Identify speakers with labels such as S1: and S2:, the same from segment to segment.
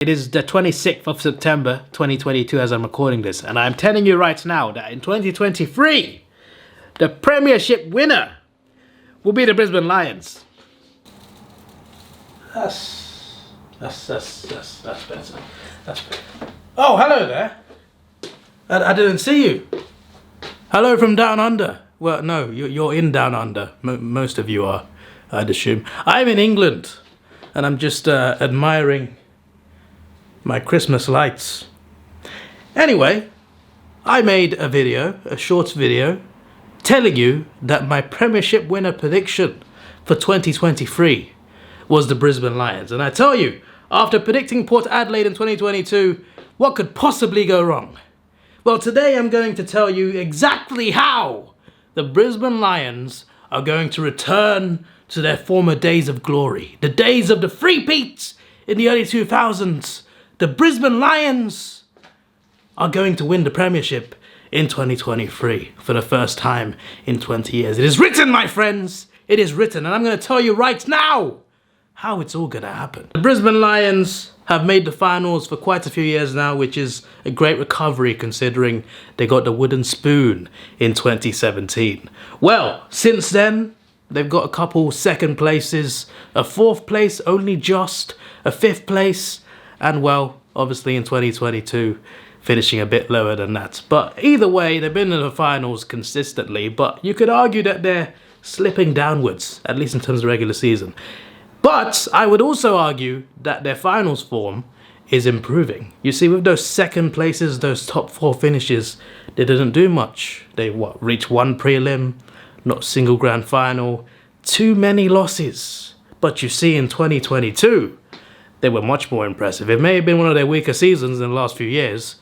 S1: It is the 26th of September 2022 as I'm recording this, and I'm telling you right now that in 2023, the Premiership winner will be the Brisbane Lions. That's better. That's better. Oh, hello there. I didn't see you. Hello from down under. Well, no, you're in down under. Most of you are, I'd assume. I'm in England, and I'm just admiring my Christmas lights. Anyway, I made a video, a short video, telling you that my Premiership winner prediction for 2023 was the Brisbane Lions. And I tell you, after predicting Port Adelaide in 2022, what could possibly go wrong? Well, today I'm going to tell you exactly how the Brisbane Lions are going to return to their former days of glory. The days of the three-peats in the early 2000s. The Brisbane Lions are going to win the Premiership in 2023 for the first time in 20 years. It is written, my friends. It is written, and I'm going to tell you right now how it's all going to happen. The Brisbane Lions have made the finals for quite a few years now, which is a great recovery considering they got the wooden spoon in 2017. Well, since then, they've got a couple second places, a fourth place only just, a fifth place, and well, obviously in 2022, finishing a bit lower than that. But either way, they've been in the finals consistently, but you could argue that they're slipping downwards, at least in terms of regular season. But I would also argue that their finals form is improving. You see, with those second places, those top four finishes, they didn't do much. They reached one prelim, not a single grand final, too many losses. But you see, in 2022, they were much more impressive. It may have been one of their weaker seasons in the last few years,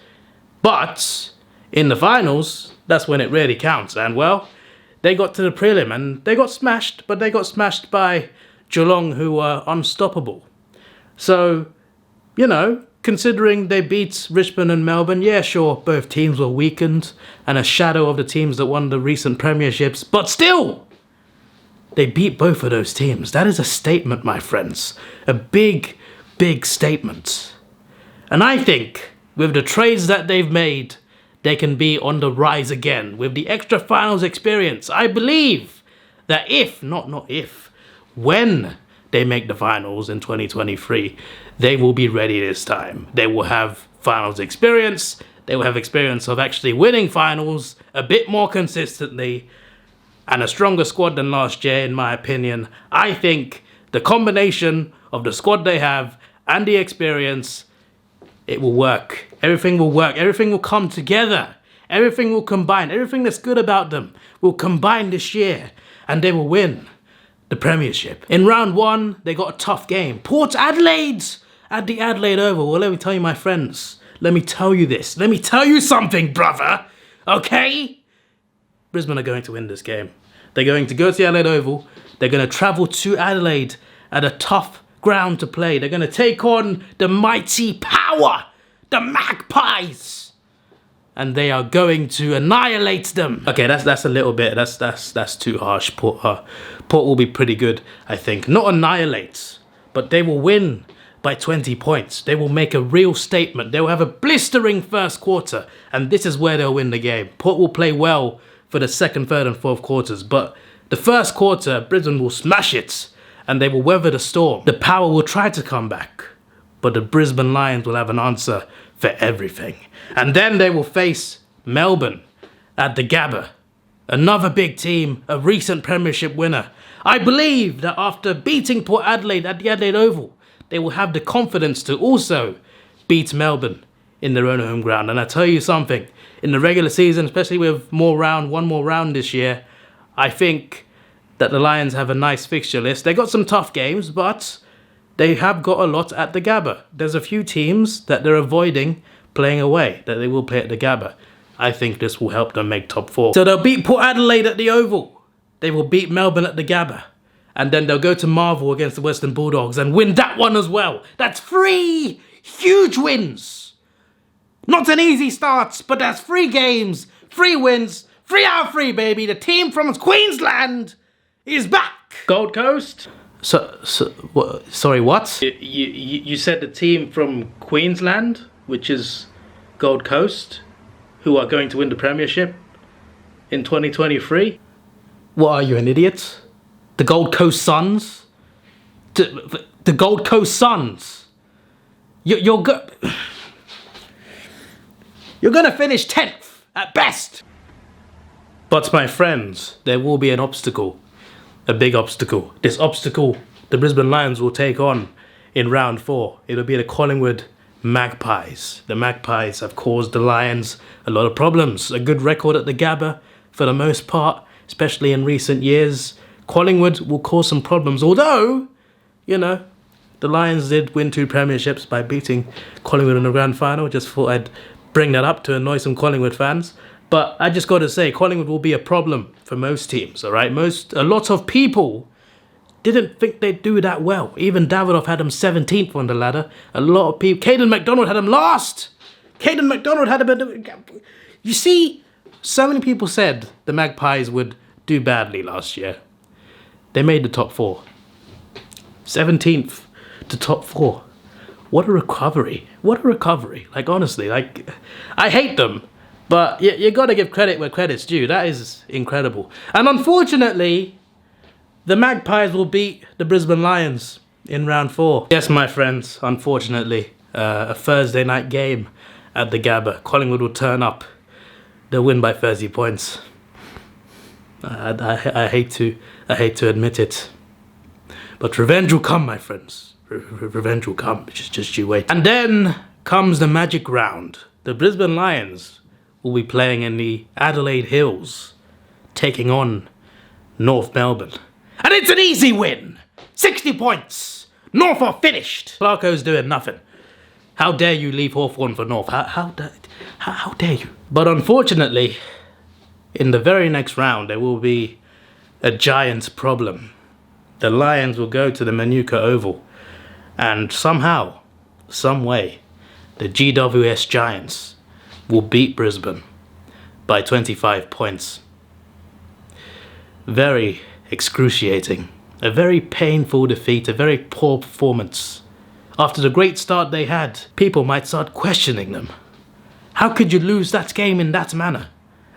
S1: but in the finals, that's when it really counts. And well, they got to the prelim and they got smashed, but they got smashed by Geelong, who were unstoppable. So, you know, considering they beat Brisbane and Melbourne, yeah, sure, both teams were weakened and a shadow of the teams that won the recent premierships, but still, they beat both of those teams. That is a statement, my friends. A big statement. And I think with the trades that they've made, they can be on the rise again. With the extra finals experience, I believe that when they make the finals in 2023, they will be ready this time. They will have finals experience. They will have experience of actually winning finals a bit more consistently and a stronger squad than last year, in my opinion. I think the combination of the squad they have and the experience, it will work. Everything will work. Everything will come together. Everything will combine. Everything that's good about them will combine this year, and they will win the Premiership. In round one, they got a tough game. Port Adelaide at the Adelaide Oval. Well, let me tell you, my friends. Let me tell you this. Let me tell you something, brother. Okay? Brisbane are going to win this game. They're going to go to the Adelaide Oval. They're going to travel to Adelaide at a tough ground to play. They're going to take on the mighty Power, the Magpies, and they are going to annihilate them. Okay, that's a little bit. That's too harsh. Port will be pretty good, I think. Not annihilate, but they will win by 20 points. They will make a real statement. They will have a blistering first quarter, and this is where they'll win the game. Port will play well for the second, third, and fourth quarters, but the first quarter, Brisbane will smash it, and they will weather the storm. The Power will try to come back, but the Brisbane Lions will have an answer for everything. And then they will face Melbourne at the Gabba, another big team, a recent Premiership winner. I believe that after beating Port Adelaide at the Adelaide Oval, they will have the confidence to also beat Melbourne in their own home ground. And I tell you something, in the regular season, especially with one more round this year, I think that the Lions have a nice fixture list. They got some tough games, but they have got a lot at the Gabba. There's a few teams that they're avoiding playing away, that they will play at the Gabba. I think this will help them make top four. So they'll beat Port Adelaide at the Oval. They will beat Melbourne at the Gabba. And then they'll go to Marvel against the Western Bulldogs and win that one as well. That's 3 huge wins. Not an easy start, but that's 3 games, 3 wins, 3 out of 3, baby. The team from Queensland is back. Gold Coast, Sorry, what? You said the team from Queensland, which is Gold Coast, who are going to win the Premiership in 2023? What, are you, an idiot? The Gold Coast Suns? The Gold Coast Suns? You're gonna finish 10th at best. But my friends, there will be an obstacle. A big obstacle. This obstacle the Brisbane Lions will take on in round 4. It'll be the Collingwood Magpies. The Magpies have caused the Lions a lot of problems. A good record at the Gabba for the most part, especially in recent years. Collingwood will cause some problems, although, you know, the Lions did win 2 premierships by beating Collingwood in the grand final. Just thought I'd bring that up to annoy some Collingwood fans. But I just got to say, Collingwood will be a problem for most teams, all right? A lot of people didn't think they'd do that well. Even Davidoff had them 17th on the ladder. A lot of people... Caden McDonald had them last! Caden McDonald had them... You see, so many people said the Magpies would do badly last year. They made the top 4. 17th to top 4. What a recovery. What a recovery. Like, honestly, like, I hate them. But you got to give credit where credit's due. That is incredible. And unfortunately, the Magpies will beat the Brisbane Lions in round 4. Yes, my friends, unfortunately, a Thursday night game at the Gabba. Collingwood will turn up. They'll win by 30 points. I hate to admit it. But revenge will come, my friends. Revenge will come. Just you wait. And then comes the magic round. The Brisbane Lions will be playing in the Adelaide Hills, taking on North Melbourne. And it's an easy win! 60 points! North are finished! Clarko's doing nothing. How dare you leave Hawthorn for North? How dare you? But unfortunately, in the very next round, there will be a giant problem. The Lions will go to the Manuka Oval, and somehow, some way, the GWS Giants will beat Brisbane by 25 points. Very excruciating. A very painful defeat, a very poor performance. After the great start they had, people might start questioning them. How could you lose that game in that manner?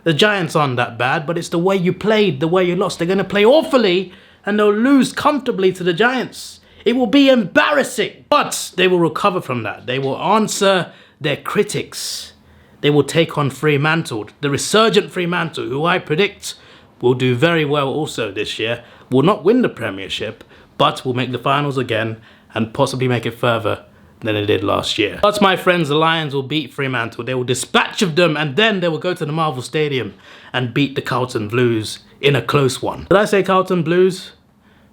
S1: The Giants aren't that bad, but it's the way you played, the way you lost. They're going to play awfully, and they'll lose comfortably to the Giants. It will be embarrassing, but they will recover from that. They will answer their critics. They will take on Fremantle, the resurgent Fremantle, who I predict will do very well also this year. Will not win the Premiership, but will make the finals again and possibly make it further than they did last year. But my friends, the Lions will beat Fremantle. They will dispatch of them, and then they will go to the Marvel Stadium and beat the Carlton Blues in a close one. Did I say Carlton Blues?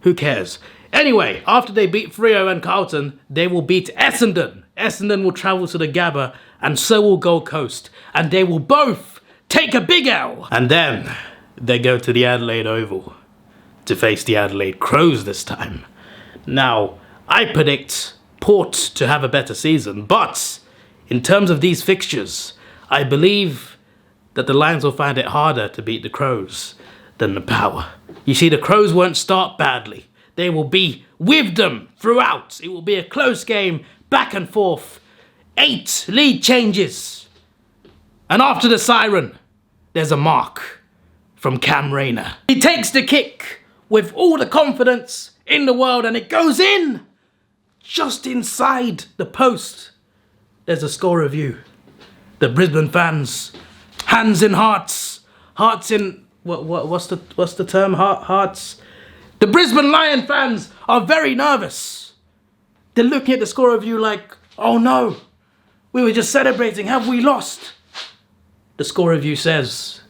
S1: Who cares? Anyway, after they beat Freo and Carlton, they will beat Essendon. Essendon will travel to the Gabba, and so will Gold Coast. And they will both take a big L. And then they go to the Adelaide Oval to face the Adelaide Crows this time. Now, I predict Port to have a better season, but in terms of these fixtures, I believe that the Lions will find it harder to beat the Crows than the Power. You see, the Crows won't start badly. They will be with them throughout. It will be a close game, back and forth. 8 lead changes. And after the siren, there's a mark from Cam Rayner. He takes the kick with all the confidence in the world, and it goes in. Just inside the post, there's a score review. The Brisbane fans, hands in hearts, hearts in what's the term? Hearts. The Brisbane Lion fans are very nervous. They're looking at the score review like, oh no, we were just celebrating. Have we lost? The score review says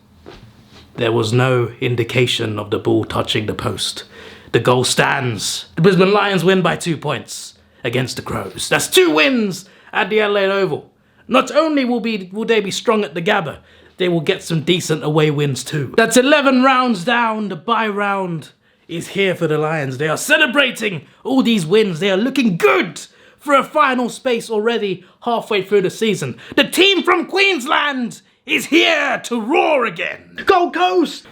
S1: there was no indication of the ball touching the post. The goal stands. The Brisbane Lions win by 2 points against the Crows. That's 2 wins at the Adelaide Oval. Not only will they be strong at the Gabba, they will get some decent away wins too. That's 11 rounds down. The bye round is here for the Lions. They are celebrating all these wins. They are looking good for a final space already halfway through the season. The team from Queensland is here to roar again. Gold Coast!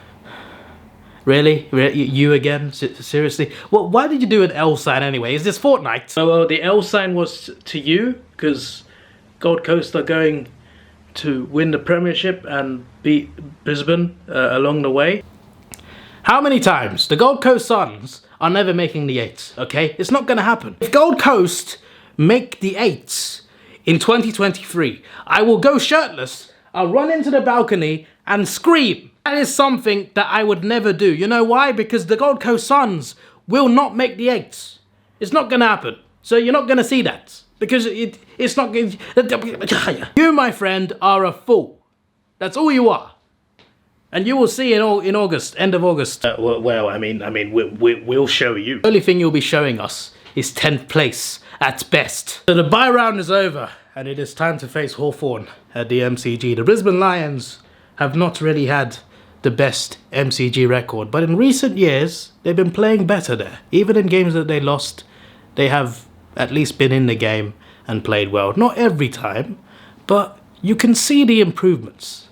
S1: Really? You again? Seriously? Well, why did you do an L sign anyway? Is this Fortnite? Well, the L sign was to you, because Gold Coast are going to win the Premiership and beat Brisbane along the way. How many times? The Gold Coast Suns are never making the 8s, okay? It's not gonna happen. If Gold Coast make the 8s in 2023, I will go shirtless, I'll run into the balcony and scream. That is something that I would never do. You know why? Because the Gold Coast Suns will not make the 8s. It's not gonna happen. So you're not gonna see that. Because it's not going to... You, my friend, are a fool. That's all you are. And you will see in August, end of August. Well, I mean, we'll show you. The only thing you'll be showing us is 10th place at best. So the bye round is over, and it is time to face Hawthorn at the MCG. The Brisbane Lions have not really had the best MCG record, but in recent years, they've been playing better there. Even in games that they lost, they have at least been in the game and played well. Not every time, but you can see the improvements.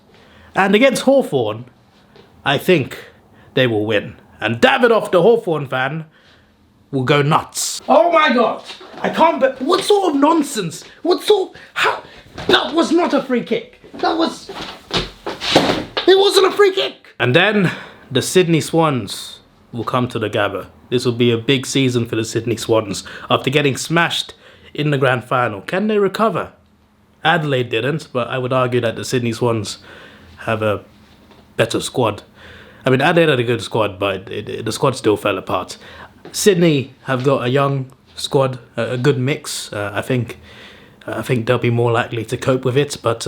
S1: And against Hawthorn, I think they will win. And Davidoff, the Hawthorn fan, will go nuts. Oh my god! I can't bet. What sort of nonsense? What sort? How? That was not a free kick. That was... It wasn't a free kick! And then the Sydney Swans will come to the Gabba. This will be a big season for the Sydney Swans after getting smashed in the grand final. Can they recover? Adelaide didn't, but I would argue that the Sydney Swans have a better squad. I mean, Adelaide had a good squad, but the squad still fell apart. Sydney have got a young squad, a good mix. I think they'll be more likely to cope with it, but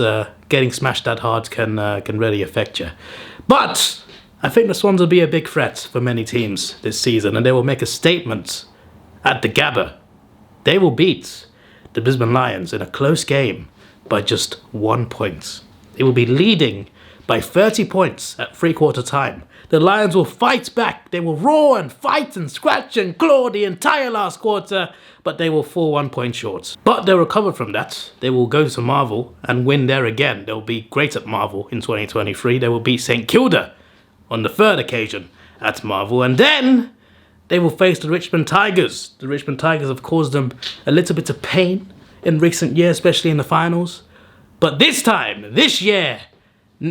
S1: getting smashed that hard can really affect you. But I think the Swans will be a big threat for many teams this season, and they will make a statement at the Gabba. They will beat the Brisbane Lions in a close game by just 1 point. They will be leading by 30 points at three-quarter time. The Lions will fight back. They will roar and fight and scratch and claw the entire last quarter, but they will fall 1 point short. But they'll recover from that. They will go to Marvel and win there again. They'll be great at Marvel in 2023. They will beat St Kilda on the third occasion at Marvel, and then they will face the Richmond Tigers. The Richmond Tigers have caused them a little bit of pain in recent years, especially in the finals. But this time, this year,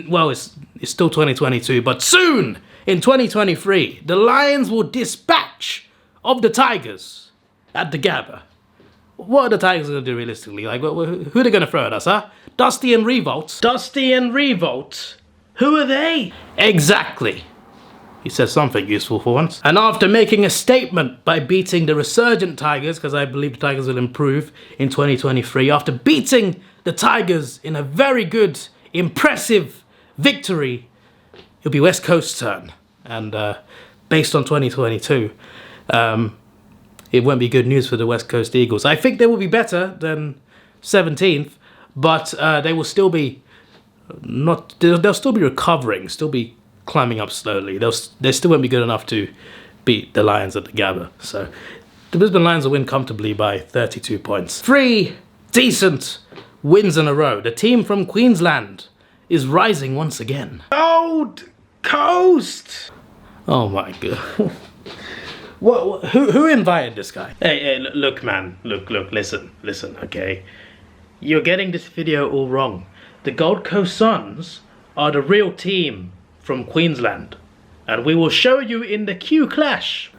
S1: well, it's still 2022, but soon, in 2023, the Lions will dispatch of the Tigers at the Gabba. What are the Tigers going to do realistically? Like, who are they going to throw at us, huh? Dusty and Revolt? Dusty and Revolt? Who are they? Exactly. He says something useful for once. And after making a statement by beating the resurgent Tigers, because I believe the Tigers will improve in 2023, after beating the Tigers in a very good, impressive victory, it'll be West Coast's turn. And based on 2022, it won't be good news for the West Coast Eagles. I think they will be better than 17th, but they will still be they'll still be recovering, still be climbing up slowly. They still won't be good enough to beat the Lions at the Gabba. So the Brisbane Lions will win comfortably by 32 points. 3 decent wins in a row. The team from Queensland is rising once again. Gold Coast! Oh my god. Who invited this guy? Hey, look man, look, listen, okay? You're getting this video all wrong. The Gold Coast Suns are the real team from Queensland, and we will show you in the Q Clash.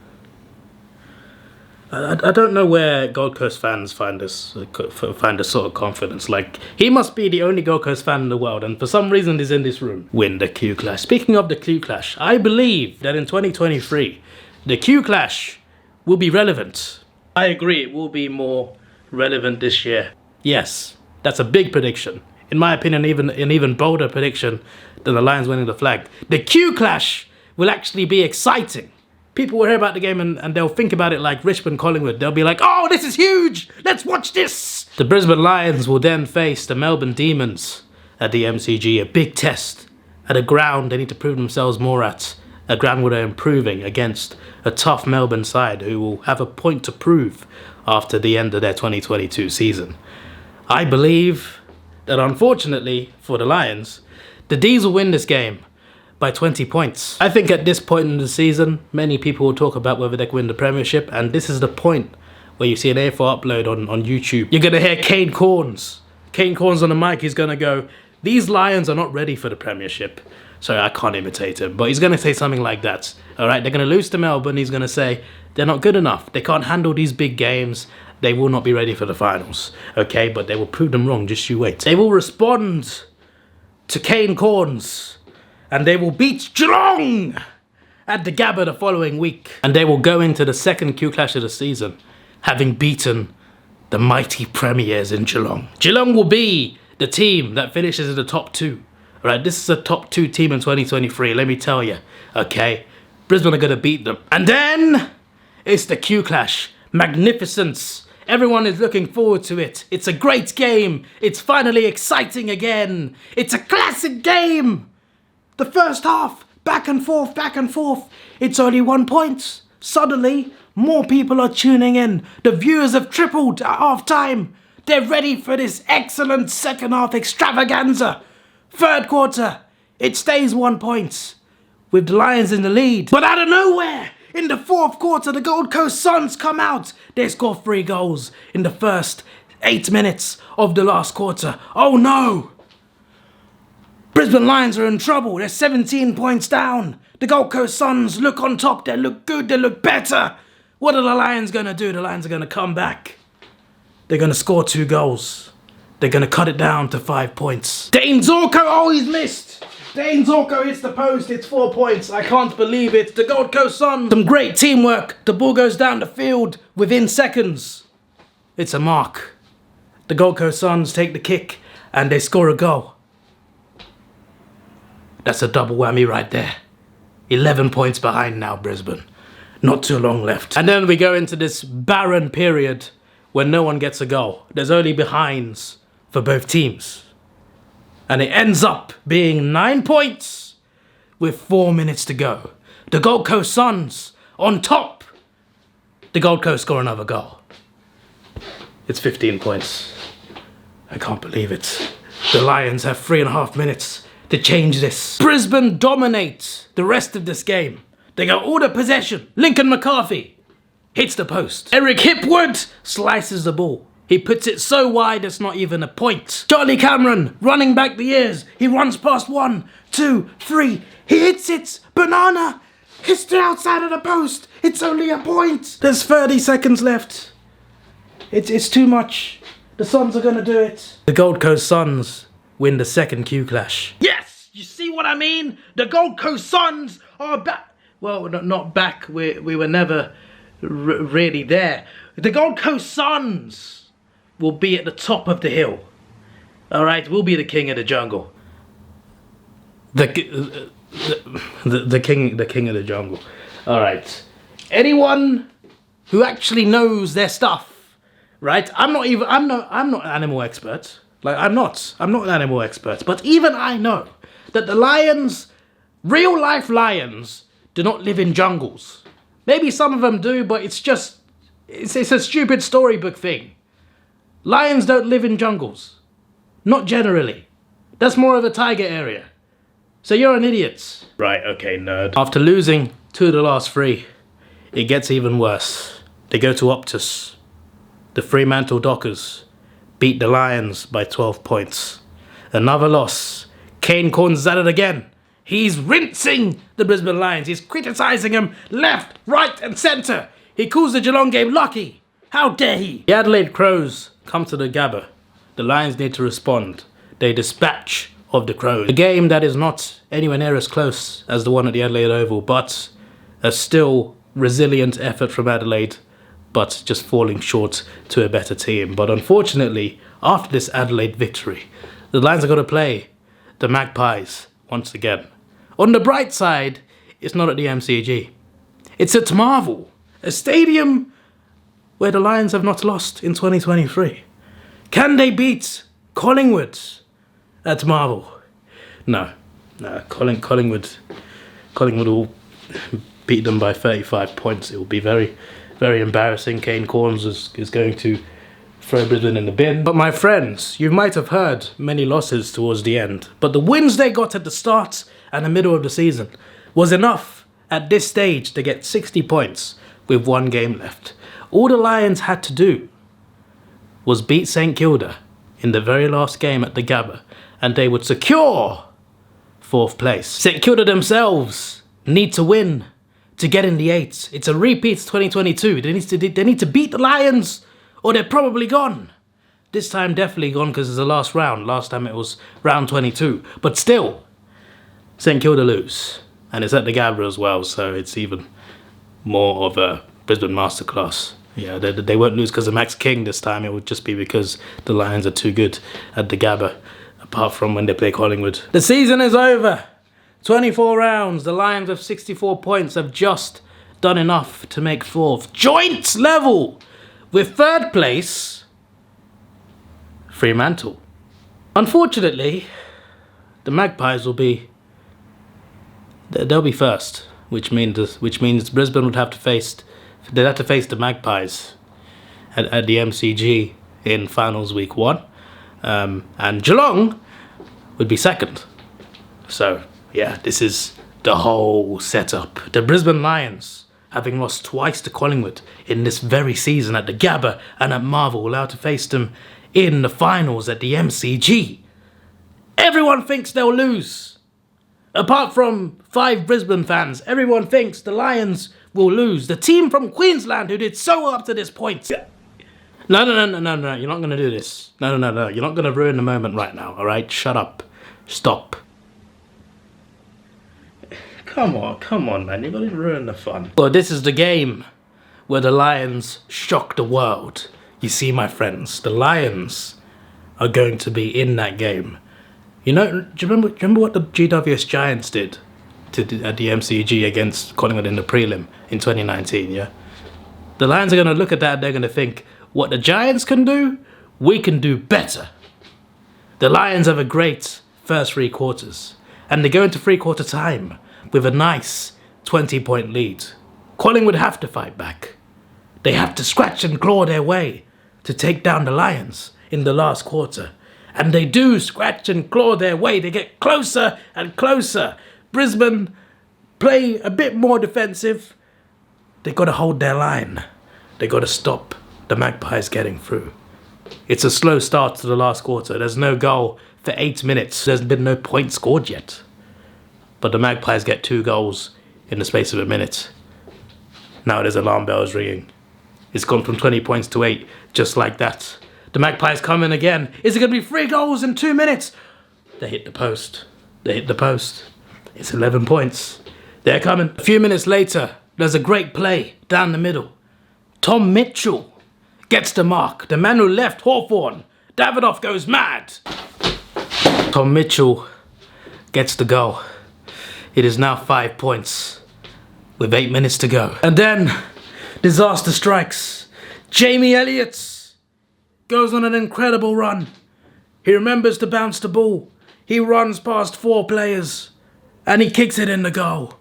S1: I don't know where Gold Coast fans find this sort of confidence. Like, he must be the only Gold Coast fan in the world, and for some reason he's in this room. Win the Q Clash. Speaking of the Q Clash, I believe that in 2023, the Q Clash will be relevant. I agree, it will be more relevant this year. Yes, that's a big prediction. In my opinion, an even bolder prediction than the Lions winning the flag. The Q Clash will actually be exciting. People will hear about the game and they'll think about it like Richmond Collingwood. They'll be like, oh, this is huge! Let's watch this! The Brisbane Lions will then face the Melbourne Demons at the MCG. A big test at a ground they need to prove themselves more at. A ground where they're improving against a tough Melbourne side who will have a point to prove after the end of their 2022 season. I believe that unfortunately for the Lions, the D's will win this game by 20 points. I think at this point in the season, many people will talk about whether they can win the Premiership, and this is the point where you see an AFL upload on YouTube. You're gonna hear Kane Corns. Kane Corns on the mic, he's gonna go, "These Lions are not ready for the Premiership." Sorry, I can't imitate him, but he's gonna say something like that. All right, they're gonna lose to Melbourne. He's gonna say, they're not good enough. They can't handle these big games. They will not be ready for the finals. Okay, but they will prove them wrong, just you wait. They will respond to Kane Corns, and they will beat Geelong at the Gabba the following week. And they will go into the second Q Clash of the season, having beaten the mighty Premiers in Geelong. Geelong will be the team that finishes in the top 2. All right, this is a top 2 team in 2023, let me tell you. Okay, Brisbane are going to beat them. And then it's the Q Clash. Magnificence. Everyone is looking forward to it. It's a great game. It's finally exciting again. It's a classic game. The first half, back and forth, back and forth. It's only 1 point. Suddenly, more people are tuning in. The viewers have tripled at half time. They're ready for this excellent second half extravaganza. Third quarter, it stays 1 point, with the Lions in the lead. But out of nowhere, in the fourth quarter, the Gold Coast Suns come out. They score 3 goals in the first 8 minutes of the last quarter. Oh no! Brisbane Lions are in trouble. They're 17 points down. The Gold Coast Suns look on top. They look good. They look better. What are the Lions going to do? The Lions are going to come back. They're going to score 2 goals. They're going to cut it down to 5 points. Dane Zorko, oh, he's missed. Dane Zorko hits the post, it's 4 points. I can't believe it. The Gold Coast Suns, some great teamwork. The ball goes down the field within seconds. It's a mark. The Gold Coast Suns take the kick and they score a goal. That's a double whammy right there. 11 points behind now, Brisbane. Not too long left. And then we go into this barren period when no one gets a goal. There's only behinds for both teams. And it ends up being 9 points with 4 minutes to go. The Gold Coast Suns on top. The Gold Coast score another goal. It's 15 points. I can't believe it. The Lions have 3.5 minutes to change this. Brisbane dominate the rest of this game. They got all the possession. Lincoln McCarthy hits the post. Eric Hipwood slices the ball. He puts it so wide it's not even a point. Charlie Cameron running back the ears. He runs past 1, 2, 3. He hits it. Banana hits the outside of the post. It's only a point. There's 30 seconds left. It's too much. The Suns are going to do it. The Gold Coast Suns win the second Q Clash. Yes! You see what I mean? The Gold Coast Suns are back. Well, not back. We were never really there. The Gold Coast Suns will be at the top of the hill. All right, we'll be the king of the jungle. The king of the jungle. All right. Anyone who actually knows their stuff, right? I'm not an animal expert. Like I'm not an animal expert. But even I know that the lions, real life lions, do not live in jungles. Maybe some of them do, but it's a stupid storybook thing. Lions don't live in jungles. Not generally. That's more of a tiger area. So you're an idiot. Right, okay, nerd. After losing 2 of the last 3, it gets even worse. They go to Optus. The Fremantle Dockers beat the Lions by 12 points. Another loss. Kane Corns is at it again. He's rinsing the Brisbane Lions. He's criticising them left, right and centre. He calls the Geelong game lucky. How dare he? The Adelaide Crows come to the Gabba. The Lions need to respond. They dispatch of the Crows. A game that is not anywhere near as close as the one at the Adelaide Oval, but a still resilient effort from Adelaide, but just falling short to a better team. But unfortunately, after this Adelaide victory, the Lions are going to play the Magpies once again. On the bright side, it's not at the MCG. It's at Marvel, a stadium where the Lions have not lost in 2023. Can they beat Collingwood at Marvel? No. Collingwood will beat them by 35 points. It will be very, very embarrassing. Kane Corns is going to throw Brisbane in the bin. But my friends, you might have heard many losses towards the end, but the wins they got at the start and the middle of the season was enough at this stage to get 60 points with 1 game left. All the Lions had to do was beat St Kilda in the very last game at the Gabba, and they would secure 4th place. St Kilda themselves need to win to get in the 8s. It's a repeat 2022. They need to beat the Lions or they're probably gone. This time definitely gone because it's the last round. Last time it was round 22. But still, St Kilda lose. And it's at the Gabba as well, so it's even more of a Brisbane masterclass. Yeah, they won't lose because of Max King this time. It would just be because the Lions are too good at the Gabba, apart from when they play Collingwood. The season is over. 24 rounds. The Lions with 64 points have just done enough to make 4th. Joint level with 3rd place, Fremantle. Unfortunately, the Magpies will be... they'll be first, which means Brisbane would have to face... they'd have to face the Magpies at the MCG in finals week 1. And Geelong would be 2nd. So, yeah, this is the whole setup. The Brisbane Lions, having lost twice to Collingwood in this very season at the Gabba and at Marvel, will have to face them in the finals at the MCG. Everyone thinks they'll lose. Apart from 5 Brisbane fans, everyone thinks the Lions will lose. The team from Queensland who did so well up to this point. No, you're not going to do this. No, you're not going to ruin the moment right now, alright? Shut up. Stop. Come on, man. You're going to ruin the fun. Well, this is the game where the Lions shock the world. You see, my friends, the Lions are going to be in that game. You know, do you remember what the GWS Giants did at the MCG against Collingwood in the prelim in 2019, yeah? The Lions are going to look at that and they're going to think, what the Giants can do, we can do better. The Lions have a great first 3 quarters, and they go into 3-quarter time with a nice 20-point lead. Collingwood have to fight back. They have to scratch and claw their way to take down the Lions in the last quarter. And they do scratch and claw their way. They get closer and closer. Brisbane play a bit more defensive. They got to hold their line. They got to stop the Magpies getting through. It's a slow start to the last quarter. There's no goal for 8 minutes. There's been no point scored yet. But the Magpies get 2 goals in the space of a minute. Now there's alarm bells ringing. It's gone from 20 points to 8, just like that. The Magpies come in again. Is it going to be 3 goals in 2 minutes? They hit the post. They hit the post. It's 11 points. They're coming. A few minutes later, there's a great play down the middle. Tom Mitchell gets the mark. The man who left Hawthorn. Davidoff goes mad. Tom Mitchell gets the goal. It is now 5 points with 8 minutes to go. And then disaster strikes. Jamie Elliott goes on an incredible run. He remembers to bounce the ball. He runs past 4 players and he kicks it in the goal.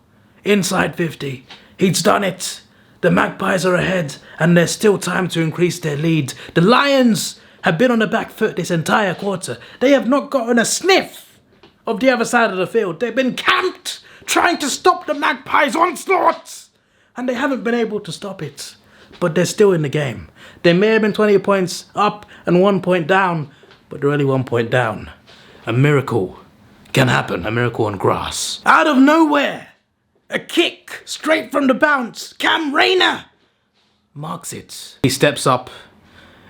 S1: Inside 50. He's done it. The Magpies are ahead and there's still time to increase their lead. The Lions have been on the back foot this entire quarter. They have not gotten a sniff of the other side of the field. They've been camped trying to stop the Magpies' onslaught. And they haven't been able to stop it. But they're still in the game. They may have been 20 points up and 1 point down, but they're only 1 point down. A miracle can happen. A miracle on grass. Out of nowhere, a kick straight from the bounce. Cam Rayner marks it. He steps up.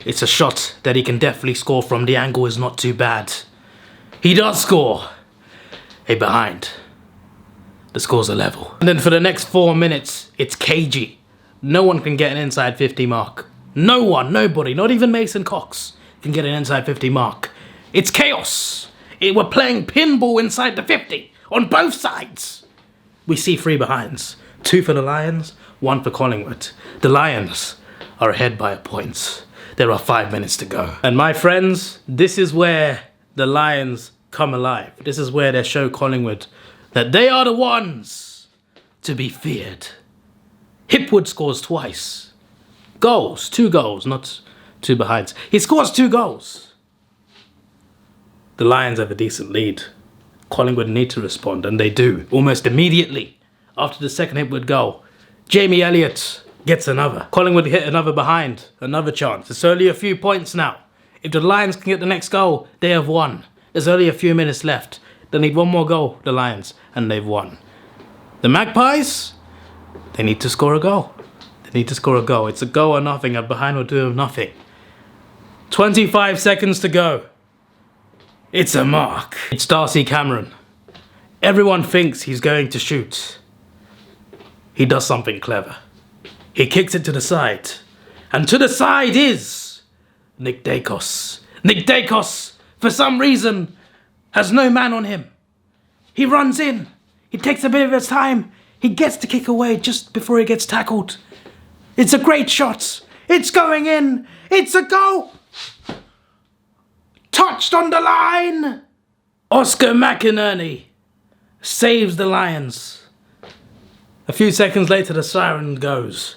S1: It's a shot that he can definitely score from. The angle is not too bad. He does score. A behind. The scores are level. And then for the next 4 minutes, it's cagey. No one can get an inside 50 mark. No one, nobody, not even Mason Cox can get an inside 50 mark. It's chaos. We're playing pinball inside the 50 on both sides. We see 3 behinds. 2 for the Lions, 1 for Collingwood. The Lions are ahead by a point. There are 5 minutes to go. And my friends, this is where the Lions come alive. This is where they show Collingwood that they are the ones to be feared. Hipwood scores twice. Goals, 2 goals, not 2 behinds. He scores 2 goals. The Lions have a decent lead. Collingwood need to respond, and they do, almost immediately. After the second Hipwood goal, Jamie Elliott gets another. Collingwood hit another behind, another chance. It's only a few points now. If the Lions can get the next goal, they have won. There's only a few minutes left. They need one more goal, the Lions, and they've won. The Magpies, they need to score a goal. They need to score a goal. It's a goal or nothing, and behind will do nothing. 25 seconds to go. It's a mark. It's Darcy Cameron. Everyone thinks he's going to shoot. He does something clever. He kicks it to the side. And to the side is Nick Dacos. Nick Dacos, for some reason, has no man on him. He runs in. He takes a bit of his time. He gets the kick away just before he gets tackled. It's a great shot. It's going in. It's a goal. Touched on the line. Oscar McInerney saves the Lions. A few seconds later, the siren goes.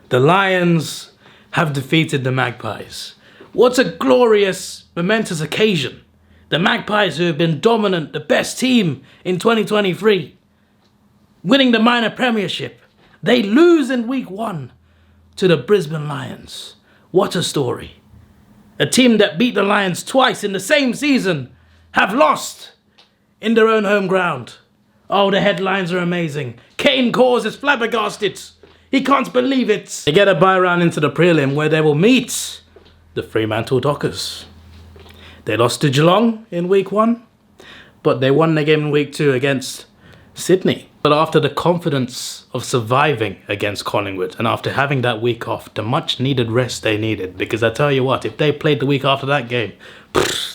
S1: The Lions have defeated the Magpies. What a glorious, momentous occasion. The Magpies, who have been dominant, the best team in 2023, winning the minor premiership, they lose in week 1 to the Brisbane Lions. What a story. A team that beat the Lions twice in the same season have lost in their own home ground. Oh, the headlines are amazing. Kane Cause is flabbergasted. He can't believe it. They get a bye round into the prelim where they will meet the Fremantle Dockers. They lost to Geelong in week 1, but they won their game in week 2 against Sydney. But after the confidence of surviving against Collingwood and after having that week off, the much needed rest they needed, because I tell you what, if they played the week after that game,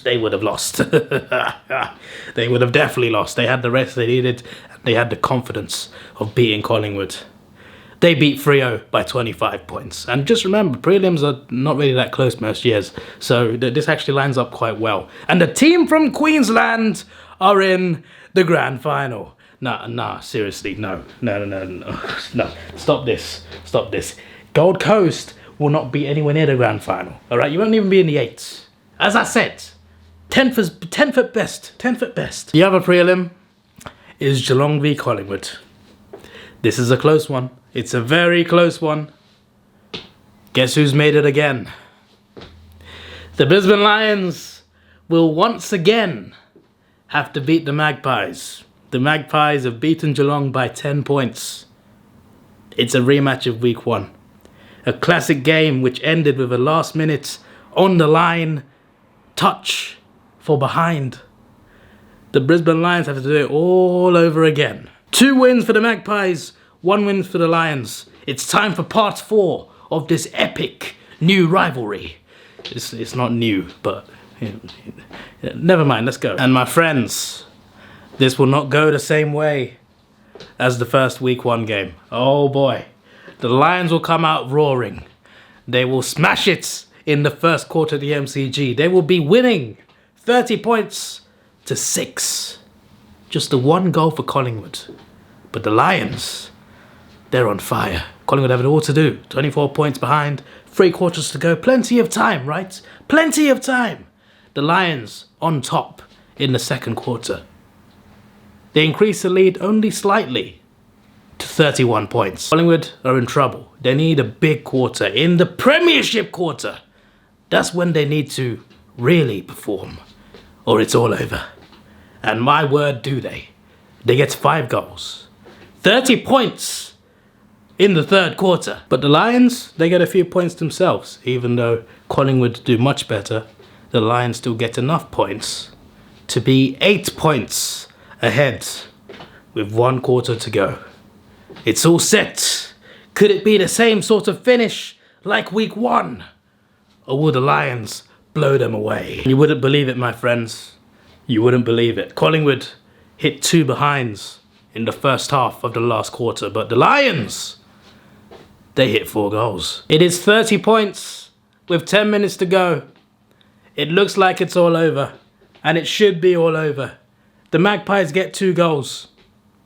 S1: they would have lost. They would have definitely lost. They had the rest they needed, and they had the confidence of beating Collingwood. They beat Freo by 25 points. And just remember, prelims are not really that close most years, so this actually lines up quite well. And the team from Queensland are in the grand final. Nah, seriously, no. Stop this. Gold Coast will not be anywhere near the grand final, all right? You won't even be in the 8s. As I said, 10 foot best. The other prelim is Geelong v Collingwood. This is a close one. It's a very close one. Guess who's made it again? The Brisbane Lions will once again have to beat the Magpies. The Magpies have beaten Geelong by 10 points. It's a rematch of week 1. A classic game which ended with a last minute on the line touch for behind. The Brisbane Lions have to do it all over again. 2 wins for the Magpies, 1 win for the Lions. It's time for part 4 of this epic new rivalry. It's not new, but never mind, let's go. And my friends, this will not go the same way as the first week 1 game. Oh boy. The Lions will come out roaring. They will smash it in the first quarter of the MCG. They will be winning 30 points to 6. Just the 1 goal for Collingwood. But the Lions, they're on fire. Collingwood have it all to do. 24 points behind, 3 quarters to go. Plenty of time, right? Plenty of time. The Lions on top in the second quarter. They increase the lead only slightly to 31 points. Collingwood are in trouble. They need a big quarter. In the Premiership quarter, that's when they need to really perform, or it's all over. And my word, do they. They get 5 goals. 30 points in the third quarter. But the Lions, they get a few points themselves. Even though Collingwood do much better, the Lions still get enough points to be 8 points ahead with 1 quarter to go. It's all set. Could it be the same sort of finish like week 1? Or will the Lions blow them away? You wouldn't believe it, my friends. You wouldn't believe it. Collingwood hit 2 behinds in the first half of the last quarter, but the Lions, they hit 4 goals. It is 30 points with 10 minutes to go. It looks like it's all over, and it should be all over. The Magpies get 2 goals.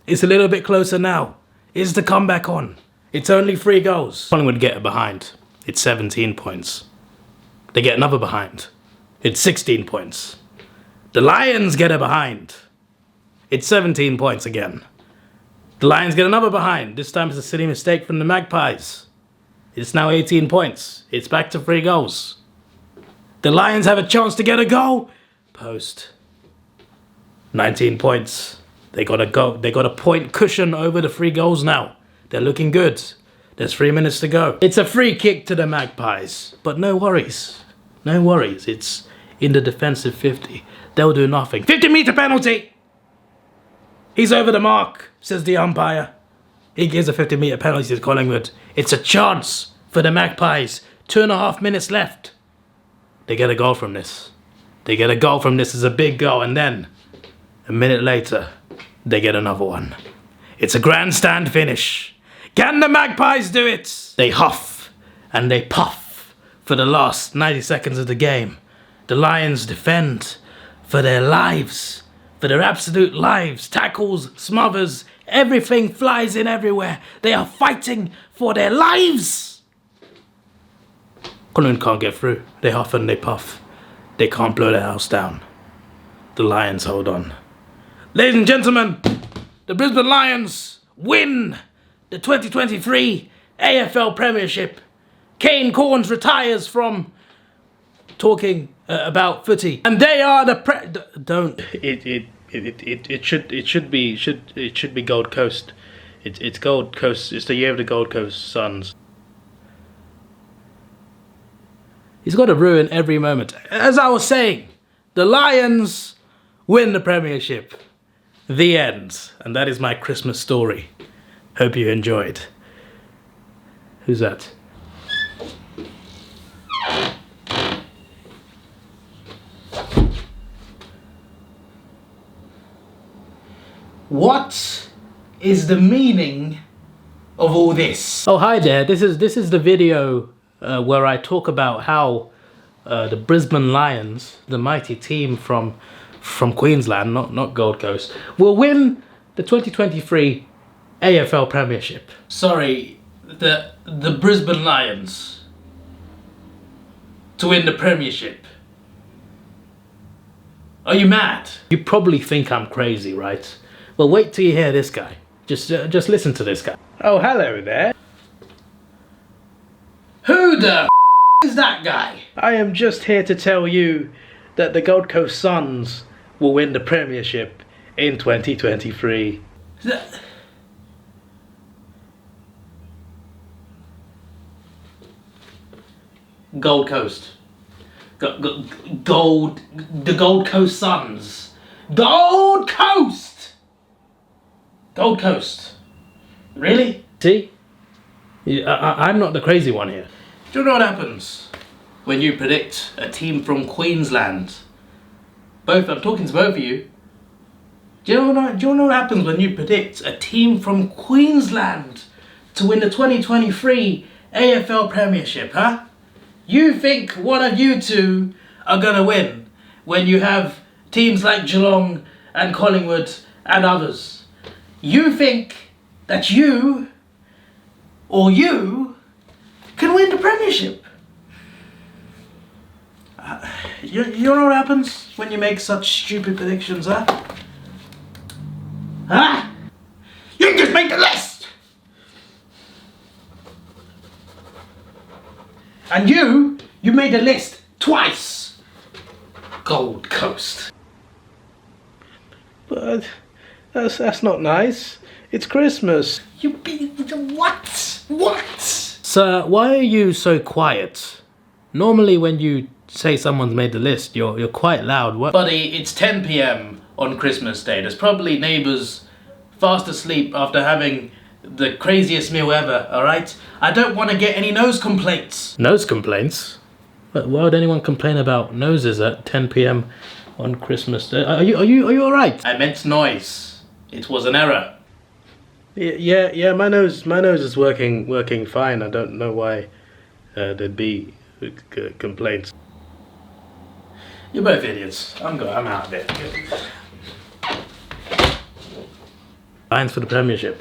S1: It's a little bit closer now. Is the comeback on? It's only 3 goals. Collingwood get a behind. It's 17 points. They get another behind. It's 16 points. The Lions get a behind. It's 17 points again. The Lions get another behind. This time it's a silly mistake from the Magpies. It's now 18 points. It's back to 3 goals. The Lions have a chance to get a goal. Post. 19 points. They got a go. They got a point cushion over the 3 goals now. They're looking good. There's 3 minutes to go. It's a free kick to the Magpies. But no worries. No worries. It's in the defensive 50. They'll do nothing. 50-meter penalty! He's over the mark, says the umpire. He gives a 50-meter penalty to Collingwood. It's a chance for the Magpies. 2.5 minutes left. They get a goal from this. They get a goal from this. It's a big goal. And then, a minute later, they get another one. It's a grandstand finish. Can the Magpies do it? They huff and they puff for the last 90 seconds of the game. The Lions defend for their lives. For their absolute lives. Tackles, smothers, everything flies in everywhere. They are fighting for their lives. Collingwood can't get through. They huff and they puff. They can't blow their house down. The Lions hold on. Ladies and gentlemen, the Brisbane Lions win the 2023 AFL Premiership. Kane Cornes retires from talking about footy, and they are the It should be Gold Coast. It's Gold Coast. It's the year of the Gold Coast Suns. He's got to ruin every moment. As I was saying, the Lions win the Premiership. The end. And that is my Christmas story. Hope you enjoyed. Who's that? What is the meaning of all this? Oh, hi there. This is the video where I talk about how the Brisbane Lions, the mighty team from Queensland, not Gold Coast, will win the 2023 AFL Premiership. Sorry, the Brisbane Lions to win the Premiership. Are you mad? You probably think I'm crazy, right? Well, wait till you hear this guy. Just listen to this guy. Oh, hello there. Who the is that guy? I am just here to tell you that the Gold Coast Suns will win the Premiership in 2023. Gold Coast. The Gold Coast Suns. Gold Coast! Gold Coast. Really? See? I'm not the crazy one here. Do you know what happens when you predict a team from Queensland? I'm talking to both of you. Do you know what happens when you predict a team from Queensland to win the 2023 AFL Premiership, huh? You think one of you two are gonna win when you have teams like Geelong and Collingwood and others. You think that you can win the Premiership. You know what happens when you make such stupid predictions, huh? Huh? You just make the list! And you made the list twice. Gold Coast. But that's not nice. It's Christmas. What? What? Sir, why are you so quiet? Normally when you say someone's made the list, you're quite loud. What? Buddy, it's 10 PM on Christmas Day. There's probably neighbours fast asleep after having the craziest meal ever, alright? I don't want to get any nose complaints. Nose complaints? Why would anyone complain about noses at 10 PM on Christmas Day? Are you alright? I meant noise. It was an error. Yeah, my nose is working fine. I don't know why there'd be complaints. You're both idiots. I'm out of it. Lions for the Premiership.